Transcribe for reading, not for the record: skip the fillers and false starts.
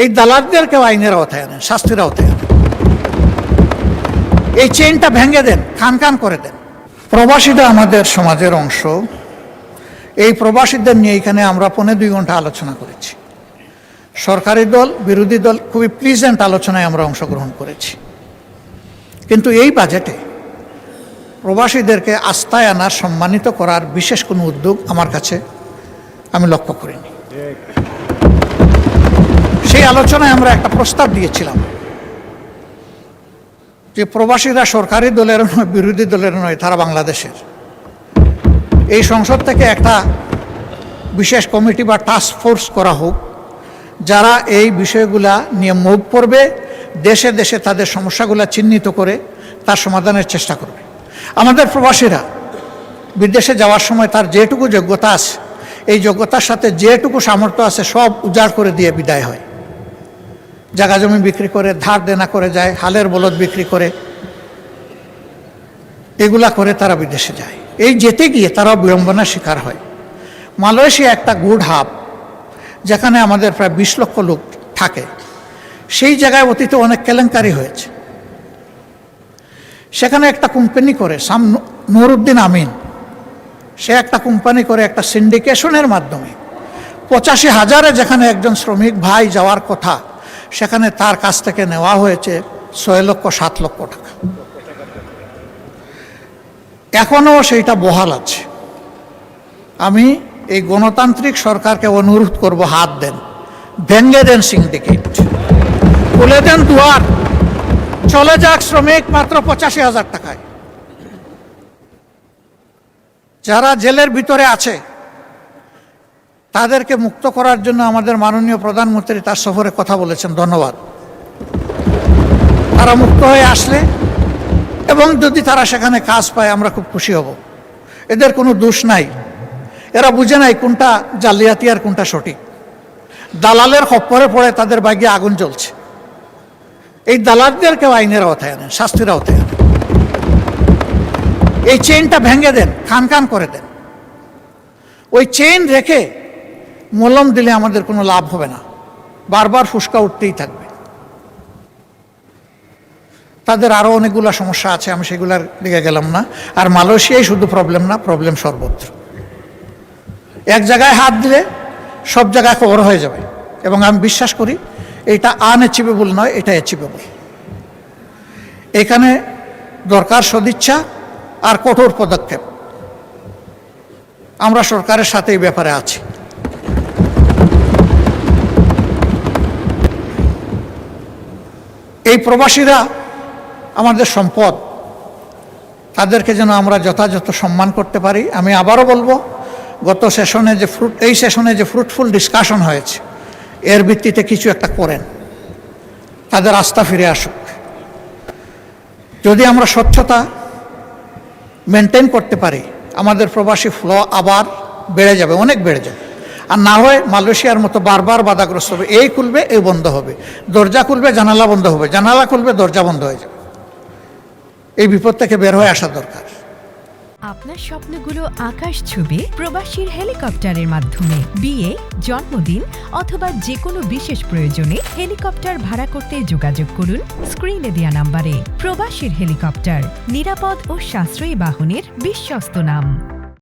এই দালালদেরকেও আইনের আওতায় আনেন, শাস্তির আওতায় আনেন। এই চেইনটা ভেঙে দেন, খান খান করে দেন। প্রবাসীরা আমাদের সমাজের অংশ। এই প্রবাসীদের নিয়ে এখানে আমরা 2.25 ঘন্টা আলোচনা করেছি। সরকারি দল, বিরোধী দল, খুবই প্লিজেন্ট আলোচনায় আমরা অংশগ্রহণ করেছি। কিন্তু এই বাজেটে প্রবাসীদেরকে আস্থায় আনার, সম্মানিত করার বিশেষ কোনো উদ্যোগ আমার কাছে আমি লক্ষ্য করিনি। সেই আলোচনায় আমরা একটা প্রস্তাব দিয়েছিলাম যে প্রবাসীরা সরকারি দলের নয়, বিরোধী দলের নয়, তারা বাংলাদেশের। এই সংসদ থেকে একটা বিশেষ কমিটি বা টাস্ক ফোর্স করা হোক, যারা এই বিষয়গুলা নিয়ে মুভ করবে, দেশে দেশে তাদের সমস্যাগুলো চিহ্নিত করে তার সমাধানের চেষ্টা করবে। আমাদের প্রবাসীরা বিদেশে যাওয়ার সময় তার যেটুকু যোগ্যতা আছে, এই যোগ্যতার সাথে যেটুকু সামর্থ্য আছে সব উজাড় করে দিয়ে বিদায় হয়। জায়গা জমি বিক্রি করে, ধার দেনা করে যায়, হালের বলদ বিক্রি করে, এগুলা করে তারা বিদেশে যায়। এই যেতে গিয়ে তারাও বিড়ম্বনার শিকার হয়। মালয়েশিয়া একটা গুড হাব, যেখানে আমাদের প্রায় 20 লক্ষ লোক থাকে। সেই জায়গায় অতীতে অনেক কেলেঙ্কারি হয়েছে। সেখানে একটা কোম্পানি করে, নুরউদ্দিন আমিন, সে একটা কোম্পানি করে একটা সিন্ডিকেশনের মাধ্যমে 85,000-এ যেখানে একজন শ্রমিক ভাই যাওয়ার কথা, সেখানে তার কাছ থেকে নেওয়া হয়েছে 6 লক্ষ 7 লক্ষ টাকা। এখনও সেইটা বহাল আছে। আমি এই গণতান্ত্রিক সরকারকে অনুরোধ করব, হাত দেন, ভেঙে দেন সিন্ডিকেট, খুলে দেন দুয়ার, চলে যাক শ্রমিক মাত্র 85,000 টাকায়। যারা জেলের ভিতরে আছে তাদেরকে মুক্ত করার জন্য আমাদের মাননীয় প্রধানমন্ত্রী তার সফরে কথা বলেছেন, ধন্যবাদ। তারা মুক্ত হয়ে আসলে এবং যদি তারা সেখানে কাজ পায়, আমরা খুব খুশি হব। এদের কোনো দোষ নাই, এরা বুঝে নাই কোনটা জালিয়াতি আর কোনটা সঠিক। দালালের খপ্পরে পড়ে তাদের ভাগ্যে আগুন জ্বলছে। এই দালালদেরকেও আইনের আওতায় আনেন, শাস্তির আওতায় আনেন। এই চেইনটা ভেঙে দেন, খান খান করে দেন। ওই চেইন রেখে মলম দিলে আমাদের কোনো লাভ হবে না, বারবার ফুসকা উঠতেই থাকবে। তাদের আরও অনেকগুলো সমস্যা আছে, আমি সেগুলার দিকে গেলাম না। আর মালয়েশিয়ায় শুধু প্রবলেম না, প্রবলেম সর্বত্র। এক জায়গায় হাত দিলে সব জায়গায় কভার হয়ে যাবে, এবং আমি বিশ্বাস করি এটা আনঅ্যাচিভেবল নয়, এটা অ্যাচিভেবল। এখানে দরকার সদিচ্ছা আর কঠোর পদক্ষেপ। আমরা সরকারের সাথে এই ব্যাপারে আছি। এই প্রবাসীরা আমাদের সম্পদ, তাদেরকে যেন আমরা যথাযথ সম্মান করতে পারি। আমি আবারও বলবো, গত সেশনে যে এই সেশনে যে ফ্রুটফুল ডিসকাশন হয়েছে, এর ভিত্তিতে কিছু একটা করেন, তাদের আস্থা ফিরে আসুক। যদি আমরা স্বচ্ছতা মেনটেন করতে পারি, আমাদের প্রবাসী ফ্লো আবার বেড়ে যাবে, অনেক বেড়ে যাবে। আর না হয় মালয়েশিয়ার মতো বারবার বাধাগ্রস্ত হবে। এই খুলবে, এই বন্ধ হবে, দরজা খুলবে, জানালা বন্ধ হবে, জানালা খুলবে, দরজা বন্ধ হয়ে যাবে। এই বিপদ থেকে বের হয়ে আসা দরকার। আপনার স্বপ্নগুলো আকাশ ছুবে প্রবাসীর হেলিকপ্টারের মাধ্যমে। বিয়ে, জন্মদিন অথবা যে কোনো বিশেষ প্রয়োজনে হেলিকপ্টার ভাড়া করতে যোগাযোগ করুন স্ক্রিনে দেয়া নাম্বারে। প্রবাসীর হেলিকপ্টার, নিরাপদ ও সাশ্রয়ী বাহনের বিশ্বস্ত নাম।